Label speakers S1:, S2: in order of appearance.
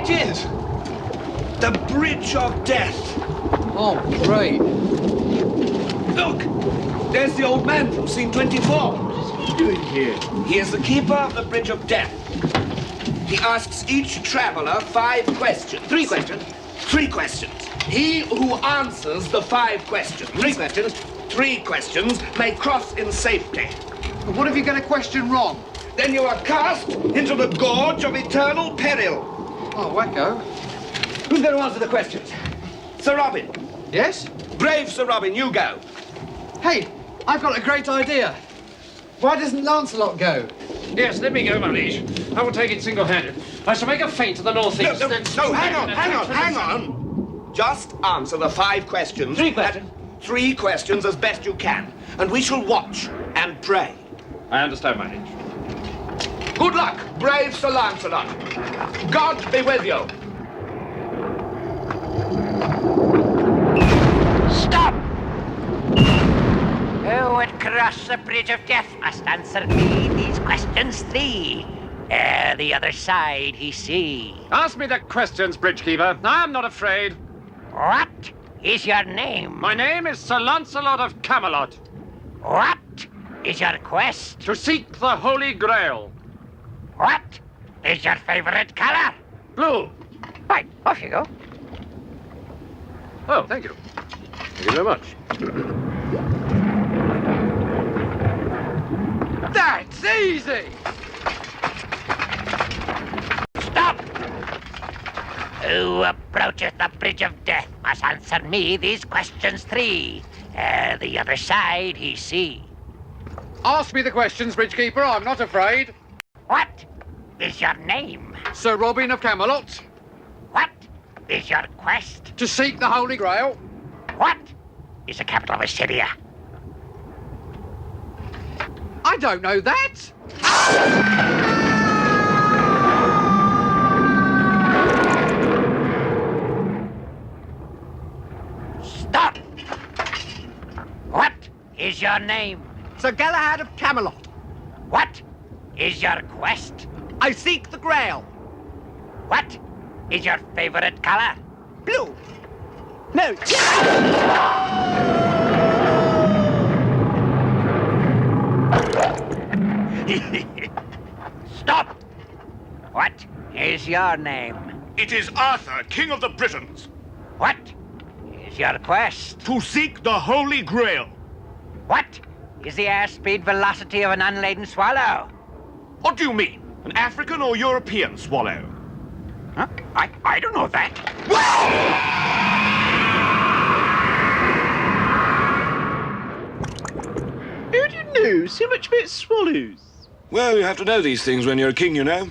S1: it is! The Bridge of Death.
S2: Oh, great.
S1: Look! There's the old man from scene 24.
S3: What is he doing here?
S1: He is the keeper of the Bridge of Death. He asks each traveler 5 questions.
S3: 3 questions.
S1: 3 questions. He who answers the 5 questions.
S3: 3 questions.
S1: 3 questions may cross in safety.
S3: But what if you get a question wrong?
S1: Then you are cast into the gorge of eternal peril.
S2: Oh, wacko.
S1: Who's going to answer the questions? Sir Robin.
S2: Yes?
S1: Brave Sir Robin, you go.
S2: Hey, I've got a great idea. Why doesn't Lancelot go?
S4: Yes, let me go, my liege. I will take it single-handed. I shall make a feint to the northeast.
S1: No, hang on. Just answer the 5 questions.
S3: 3 questions.
S1: 3 questions as best you can. And we shall watch and pray.
S4: I understand, my liege.
S1: Good luck, brave Sir Lancelot. God be with you.
S5: Stop! Who would cross the Bridge of Death must answer me these questions 3. Ere the other side he see.
S4: Ask me the questions, Bridgekeeper. I am not afraid.
S5: What is your name?
S4: My name is Sir Lancelot of Camelot.
S5: What is your quest?
S4: To seek the Holy Grail.
S5: What is your favorite color?
S4: Blue.
S5: Right, off you go.
S4: Oh, thank you. Thank you very much.
S2: That's easy!
S5: Stop! Who approacheth the Bridge of Death must answer me these questions 3. Ere the other side he see.
S2: Ask me the questions, Bridgekeeper. I'm not afraid.
S5: What is your name?
S2: Sir Robin of Camelot,
S5: What is your quest?
S2: to seek the Holy Grail.
S5: What is the capital of Assyria?
S2: I don't know that.
S5: Stop! What is your name?
S3: Sir Galahad of Camelot.
S5: What is your quest?
S3: I seek the Grail.
S5: What is your favorite color?
S3: Blue. No.
S5: Stop! What is your name?
S6: It is Arthur, King of the Britons,
S5: What is your quest?
S6: to seek the Holy Grail.
S5: What is the airspeed velocity of an unladen swallow?
S6: What do you mean? An African or European swallow?
S5: Huh? I don't know that.
S3: Who do you know so much about swallows?
S1: Well, you have to know these things when you're a king, you know.